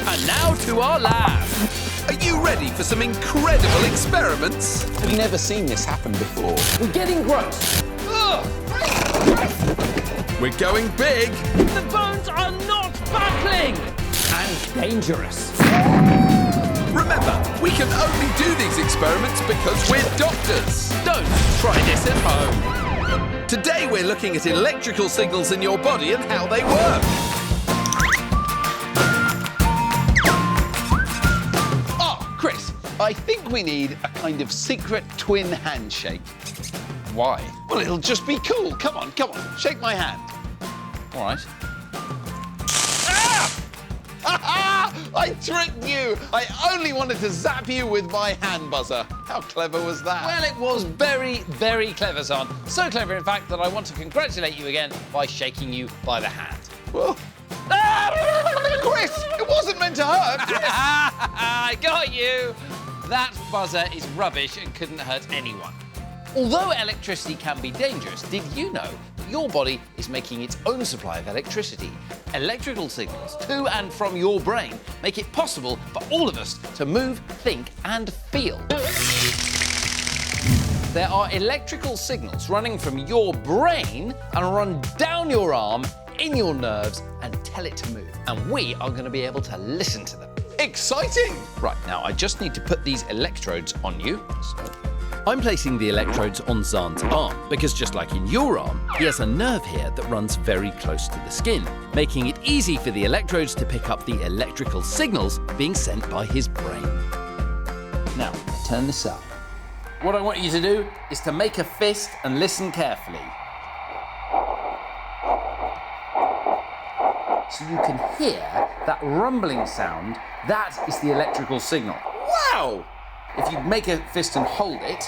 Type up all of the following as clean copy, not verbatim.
And now to our lab. Are you ready for some incredible experiments? I've never seen this happen before. We're getting gross. We're going big. The bones are not buckling. And dangerous. Remember, we can only do these experiments because we're doctors. Don't try this at home. Today we're looking at electrical signals in your body and how they work. Oh, Chris, I think we need a kind of secret twin handshake. Why? Well, it'll just be cool. Come on, shake my hand. All right. I tricked you! I only wanted to zap you with my hand buzzer. How clever was that? Well, it was very, very clever, Xand. So clever, in fact, that I want to congratulate you again by shaking you by the hand. Well... Chris, it wasn't meant to hurt. I got you! That buzzer is rubbish and couldn't hurt anyone. Although electricity can be dangerous, did you know your body is making its own supply of electricity? Electrical signals to and from your brain make it possible for all of us to move, think and feel. There are electrical signals running from your brain and run down your arm, in your nerves and tell it to move. And we are going to be able to listen to them. Exciting! Right, now I just need to put these electrodes on you. So, I'm placing the electrodes on Xand's arm because just like in your arm, he has a nerve here that runs very close to the skin, making it easy for the electrodes to pick up the electrical signals being sent by his brain. now, turn this up. What I want you to do is to make a fist and listen carefully. So you can hear that rumbling sound. That is the electrical signal. Wow! If you make a fist and hold it,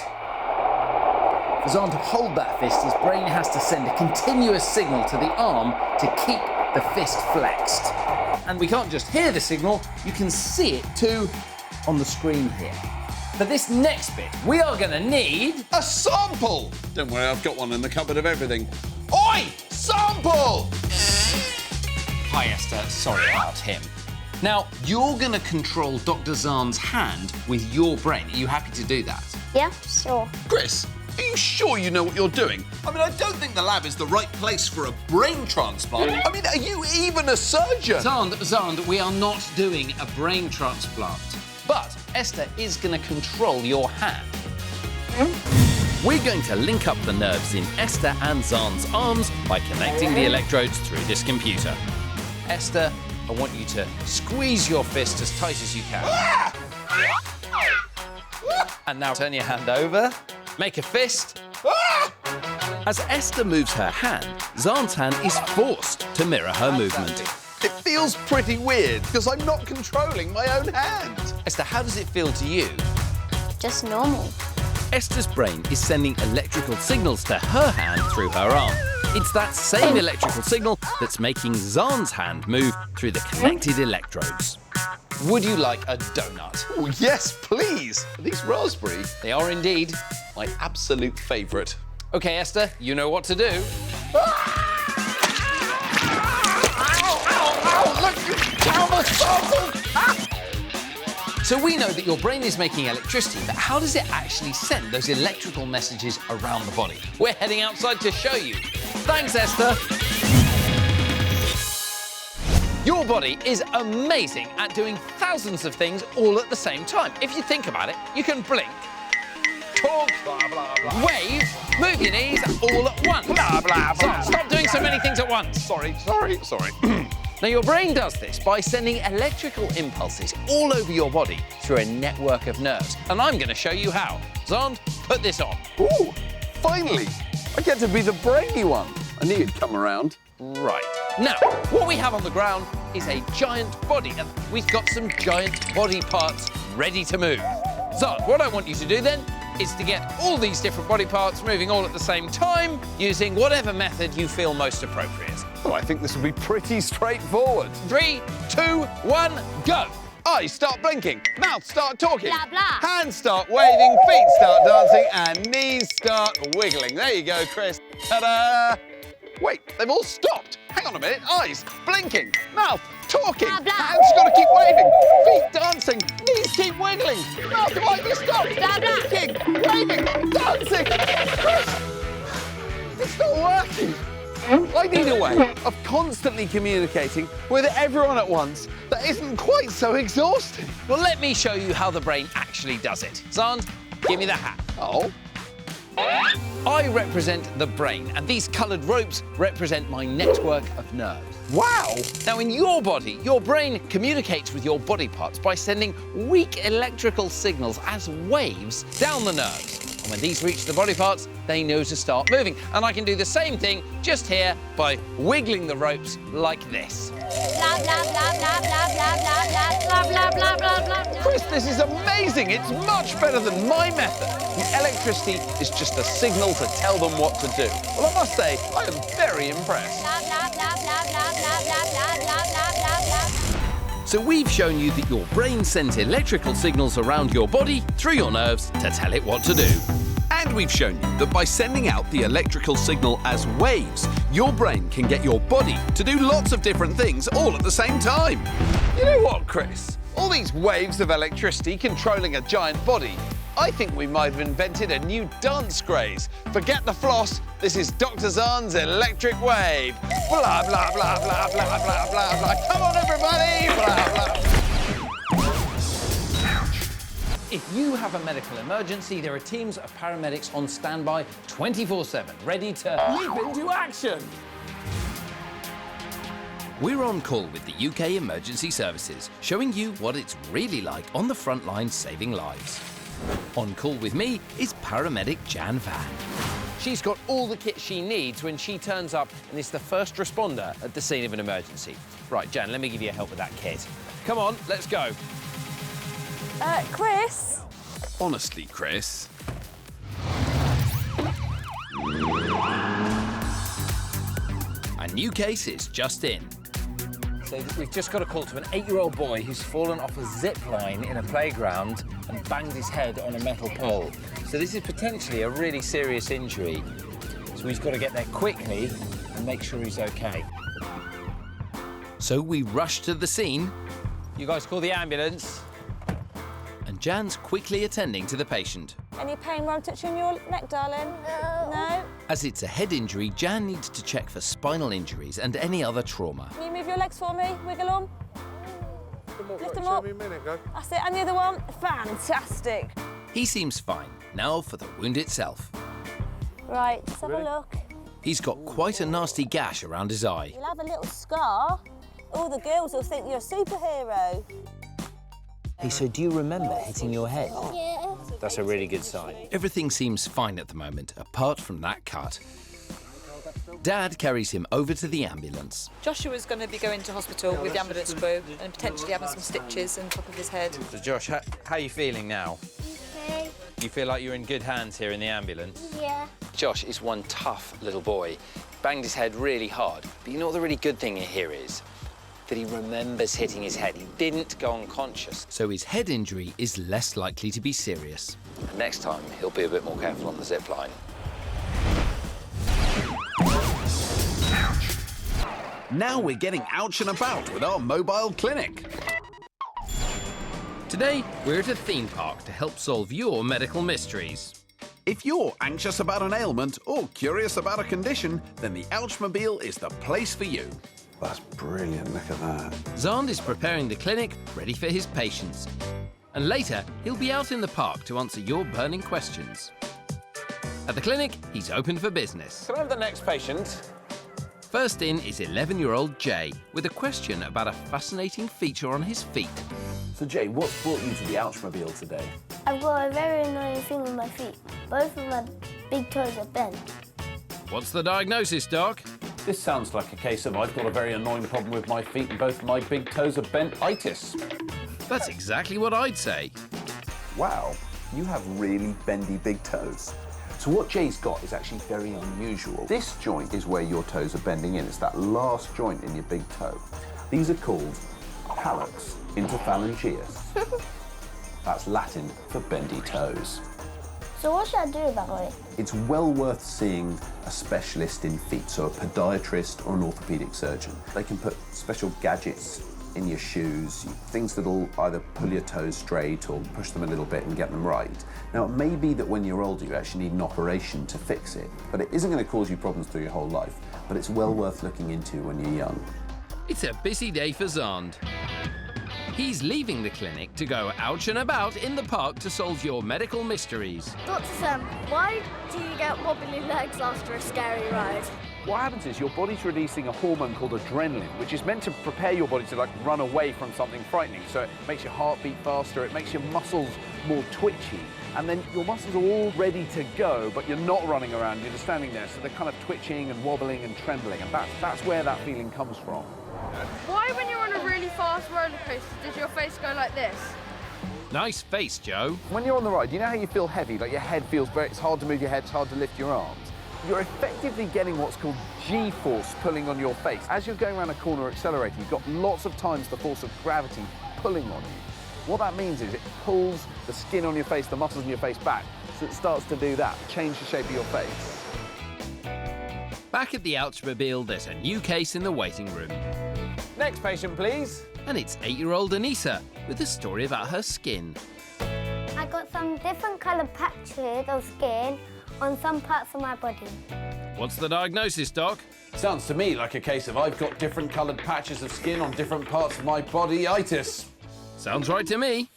for Xand to hold that fist, his brain has to send a continuous signal to the arm to keep the fist flexed. And we can't just hear the signal, you can see it too on the screen here. For this next bit, we are going to need... a sample! Don't worry, I've got one in the cupboard of everything. Oi! Sample! Hi, Esther. Sorry about him. Now, you're going to control Dr. Xand's hand with your brain. Are you happy to do that? Yeah, sure. Chris, are you sure you know what you're doing? I mean, I don't think the lab is the right place for a brain transplant. I mean, are you even a surgeon? Xand, we are not doing a brain transplant. But Esther is going to control your hand. We're going to link up the nerves in Esther and Xand's arms by connecting the electrodes through this computer. Esther, I want you to squeeze your fist as tight as you can. And now turn your hand over. Make a fist. As Esther moves her hand, Xand's hand is forced to mirror her movement. It feels pretty weird because I'm not controlling my own hand. Esther, how does it feel to you? Just normal. Esther's brain is sending electrical signals to her hand through her arm. It's that same electrical signal that's making Xand's hand move through the connected electrodes. Would you like a donut? Oh, yes, please. Are these raspberry? They are indeed. My absolute favourite. OK, Esther, you know what to do. Ow, look, you terrible sample! So we know that your brain is making electricity, but how does it actually send those electrical messages around the body? We're heading outside to show you. Thanks, Esther. Your body is amazing at doing thousands of things all at the same time. If you think about it, you can blink, talk, blah, blah, blah, wave, move your knees all at once. Blah, blah, blah. Stop doing so many things at once. Sorry. Now, your brain does this by sending electrical impulses all over your body through a network of nerves. And I'm going to show you how. Xand, put this on. Ooh, finally. I get to be the brainy one. I knew you'd come around. Right. Now, what we have on the ground is a giant body, and we've got some giant body parts ready to move. Xand, what I want you to do then is to get all these different body parts moving all at the same time using whatever method you feel most appropriate. Well, I think this will be pretty straightforward. 3, 2, 1, go! Eyes start blinking, mouth start talking, Blah, blah. hands start waving, feet start dancing, and knees start wiggling. There you go, Chris. Ta-da! Wait, they've all stopped. Hang on a minute. Eyes blinking, mouth talking, Blah, blah. hands got to keep waving, wiggling. Mouth like this, stop. Kicking, waving, dancing. Chris, it's not working. I need a way of constantly communicating with everyone at once that isn't quite so exhausting. Well, let me show you how the brain actually does it. Xand, give me the hat. Oh? I represent the brain, and these coloured ropes represent my network of nerves. Wow! Now, in your body, your brain communicates with your body parts by sending weak electrical signals as waves down the nerves. And when these reach the body parts, they know to start moving. And I can do the same thing just here by wiggling the ropes like this. Blah, blah, blah, blah, blah, blah, blah, blah, blah, blah, blah, blah, blah. Chris, this is amazing. It's much better than my method. The electricity is just a signal to tell them what to do. Well, I must say, I am very impressed. Blah, blah, blah, blah, blah, blah, blah, blah, blah, blah, blah. So we've shown you that your brain sends electrical signals around your body through your nerves to tell it what to do. And we've shown you that by sending out the electrical signal as waves, your brain can get your body to do lots of different things all at the same time. You know what, Chris? All these waves of electricity controlling a giant body, I think we might have invented a new dance craze. Forget the floss, this is Dr. Xand's electric wave. Blah, blah, blah, blah, blah, blah, blah, blah. Come on, everybody! Blah, blah. If you have a medical emergency, there are teams of paramedics on standby 24/7, ready to leap into action. We're on call with the UK Emergency Services, showing you what it's really like on the front line saving lives. On call with me is paramedic Xand. She's got all the kit she needs when she turns up and is the first responder at the scene of an emergency. Right, Jan, let me give you a help with that kit. Come on, let's go. Chris? Honestly, Chris. A new case is just in. So we've just got a call to an 8-year-old boy who's fallen off a zip line in a playground and banged his head on a metal pole. So this is potentially a really serious injury. So we've got to get there quickly and make sure he's okay. So we rush to the scene, You guys call the ambulance. and Jan's quickly attending to the patient. Any pain where I'm touching your neck, darling? No? As it's a head injury, Jan needs to check for spinal injuries and any other trauma. Can you move your legs for me? Wiggle them. Lift them up. That's it. And the other one. Fantastic. He seems fine. Now for the wound itself. Right, let's have a look. He's got quite a nasty gash around his eye. You'll have a little scar. All the girls will think you're a superhero. Hey, so do you remember hitting your head? Yeah. That's a really good sign. Everything seems fine at the moment, apart from that cut. Dad carries him over to the ambulance. Joshua's going to be going to hospital with the ambulance crew and potentially having some stitches on top of his head. So Josh, how are you feeling now? Okay. You feel like you're in good hands here in the ambulance? Yeah. Josh is one tough little boy. Banged his head really hard. But you know what the really good thing here is? That he remembers hitting his head. He didn't go unconscious. So his head injury is less likely to be serious. And next time, he'll be a bit more careful on the zip line. Now we're getting ouch and about with our mobile clinic. Today, we're at a theme park to help solve your medical mysteries. If you're anxious about an ailment or curious about a condition, then the Ouchmobile is the place for you. That's brilliant, look at that. Xand is preparing the clinic, ready for his patients. And later, he'll be out in the park to answer your burning questions. At the clinic, he's open for business. Can I have the next patient? First in is 11-year-old Jay, with a question about a fascinating feature on his feet. So Jay, what's brought you to the Ouchmobile today? I've got a very annoying thing with my feet. Both of my big toes are bent. What's the diagnosis, Doc? This sounds like a case of I've got a very annoying problem with my feet and both my big toes are bent-itis. That's exactly what I'd say. Wow, you have really bendy big toes. So what Jay's got is actually very unusual. This joint is where your toes are bending in. It's that last joint in your big toe. These are called hallux interphalangeus. That's Latin for bendy toes. So what should I do about it? It's well worth seeing a specialist in feet, so a podiatrist or an orthopedic surgeon. They can put special gadgets in your shoes, things that'll either pull your toes straight or push them a little bit and get them right. Now, it may be that when you're older, you actually need an operation to fix it, but it isn't going to cause you problems through your whole life, but it's well worth looking into when you're young. It's a busy day for Xand. He's leaving the clinic to go out and about in the park to solve your medical mysteries. Dr. Sam, why do you get wobbly legs after a scary ride? What happens is your body's releasing a hormone called adrenaline, which is meant to prepare your body to run away from something frightening. So it makes your heart beat faster, it makes your muscles more twitchy, and then your muscles are all ready to go, but you're not running around, you're just standing there, so they're kind of twitching and wobbling and trembling, and that's where that feeling comes from. Why, when you're on a really fast roller coaster, does your face go like this? Nice face, Joe. When you're on the ride, you know how you feel heavy, like your head feels very, it's hard to move your head, it's hard to lift your arms. You're effectively getting what's called G-force pulling on your face. As you're going around a corner or accelerating, you've got lots of times the force of gravity pulling on you. What that means is it pulls the skin on your face, the muscles in your face back, so it starts to do that, change the shape of your face. Back at the Ouchmobile, there's a new case in the waiting room. Next patient, please. And it's 8-year-old Anissa with a story about her skin. I got some different coloured patches of skin on some parts of my body. What's the diagnosis, Doc? Sounds to me like a case of I've got different coloured patches of skin on different parts of my body-itis. Sounds right to me.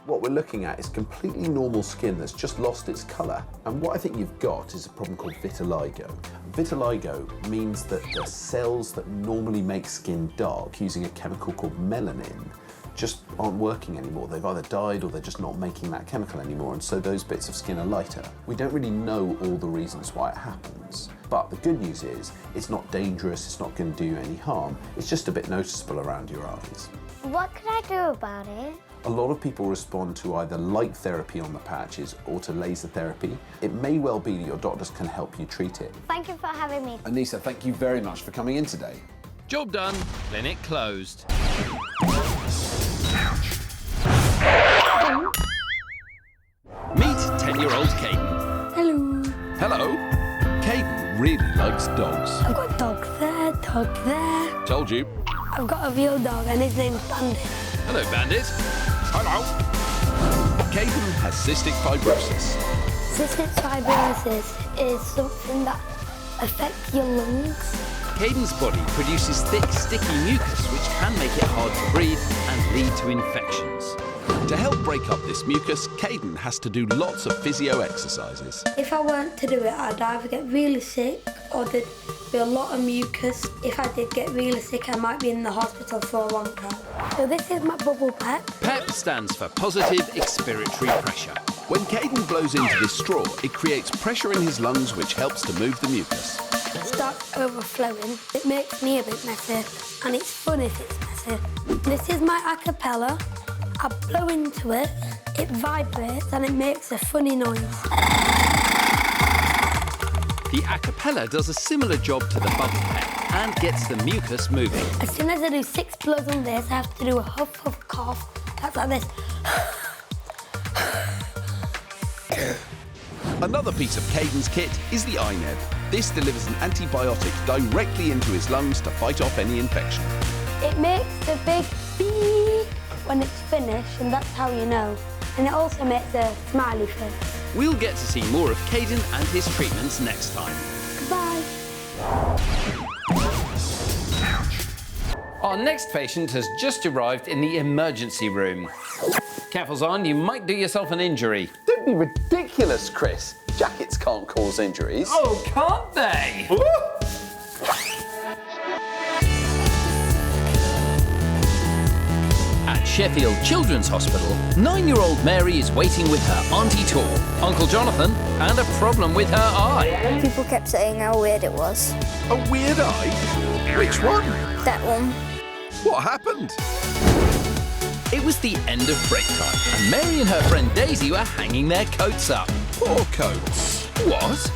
What we're looking at is completely normal skin that's just lost its colour. And what I think you've got is a problem called vitiligo. Vitiligo means that the cells that normally make skin dark using a chemical called melanin just aren't working anymore. They've either died or they're just not making that chemical anymore, and so those bits of skin are lighter. We don't really know all the reasons why it happens. But the good news is, it's not dangerous, it's not going to do you any harm, it's just a bit noticeable around your eyes. What can I do about it? A lot of people respond to either light therapy on the patches or to laser therapy. It may well be that your doctors can help you treat it. Thank you for having me. Anissa, thank you very much for coming in today. Job done, clinic closed. Meet 10-year-old Caden. Hello. Hello. Caden really likes dogs. I've got dog there. Told you. I've got a real dog and his name's Bandit. Hello, Bandit. Hello. Caden has cystic fibrosis. Cystic fibrosis is something that affects your lungs. Caden's body produces thick, sticky mucus, which can make it hard to breathe and lead to infections. To help break up this mucus, Caden has to do lots of physio exercises. If I weren't to do it, I'd either get really sick or there'd be a lot of mucus. If I did get really sick, I might be in the hospital for a long time. So this is my bubble PEP. PEP stands for positive expiratory pressure. When Caden blows into this straw, it creates pressure in his lungs, which helps to move the mucus. It starts overflowing. It makes me a bit messy, and it's fun if it's messy. This is my a cappella. I blow into it, it vibrates, and it makes a funny noise. The a cappella does a similar job to the bubble PEP and gets the mucus moving. As soon as I do 6 blows on this, I have to do a huff, huff, cough. That's like this. Another piece of Caden's kit is the INEV. This delivers an antibiotic directly into his lungs to fight off any infection. It makes a big beep when it's finished, and that's how you know. And it also makes a smiley face. We'll get to see more of Caden and his treatments next time. Goodbye. Our next patient has just arrived in the emergency room. Careful, Xand, you might do yourself an injury. Don't be ridiculous, Chris. Jackets can't cause injuries. Oh, can't they? At Sheffield Children's Hospital, 9-year-old Mary is waiting with her Auntie Tor, Uncle Jonathan, and a problem with her eye. People kept saying how weird it was. A weird eye? Which one? That one. What happened? It was the end of break time, and Mary and her friend Daisy were hanging their coats up. Poor coats. What?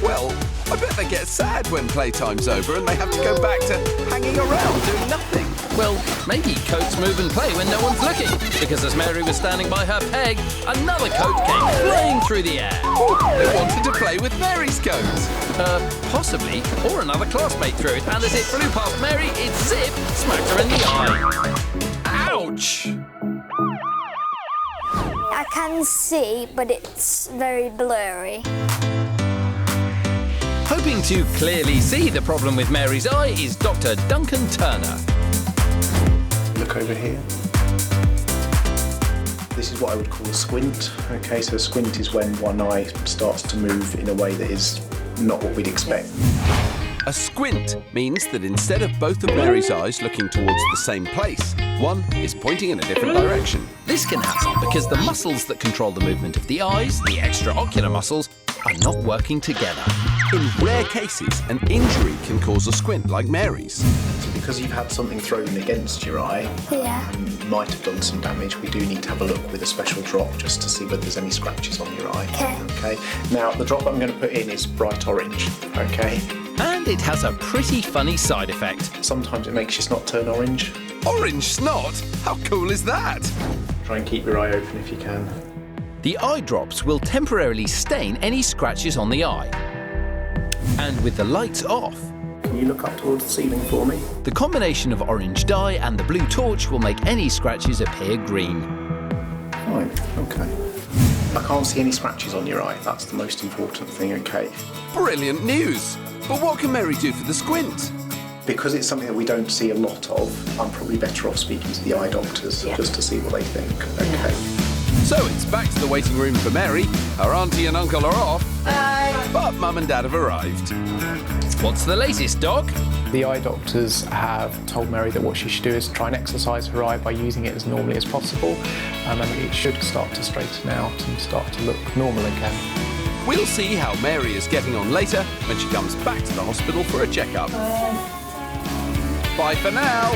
Well, I bet they get sad when playtime's over and they have to go back to hanging around doing nothing. Well, maybe coats move and play when no one's looking, because as Mary was standing by her peg, another coat came flying through the air. They wanted to play with Mary's coat. Possibly, or another classmate threw it, and as it flew past Mary, it zipped, smacked her in the eye. Ouch! I can see, but it's very blurry. Hoping to clearly see the problem with Mary's eye is Dr. Duncan Turner. Look over here. This is what I would call a squint. Okay, so a squint is when one eye starts to move in a way that is not what we'd expect. A squint means that instead of both of Mary's eyes looking towards the same place, one is pointing in a different direction. This can happen because the muscles that control the movement of the eyes, the extraocular muscles, are not working together. In rare cases, an injury can cause a squint like Mary's. So because you've had something thrown against your eye, and might have done some damage, we do need to have a look with a special drop just to see whether there's any scratches on your eye. Okay. Now, the drop I'm going to put in is bright orange. Okay. And it has a pretty funny side effect. Sometimes it makes your snot turn orange. Orange snot? How cool is that? Try and keep your eye open if you can. The eye drops will temporarily stain any scratches on the eye. And with the lights off, can you look up towards the ceiling for me? The combination of orange dye and the blue torch will make any scratches appear green. Fine, okay. I can't see any scratches on your eye. That's the most important thing, okay? Brilliant news! But what can Mary do for the squint? Because it's something that we don't see a lot of, I'm probably better off speaking to the eye doctors just to see what they think, okay? So it's back to the waiting room for Mary. Her auntie and uncle are off. But Mum and Dad have arrived. What's the latest, Doc? The eye doctors have told Mary that what she should do is try and exercise her eye by using it as normally as possible, and it should start to straighten out and start to look normal again. We'll see how Mary is getting on later when she comes back to the hospital for a checkup. Bye for now.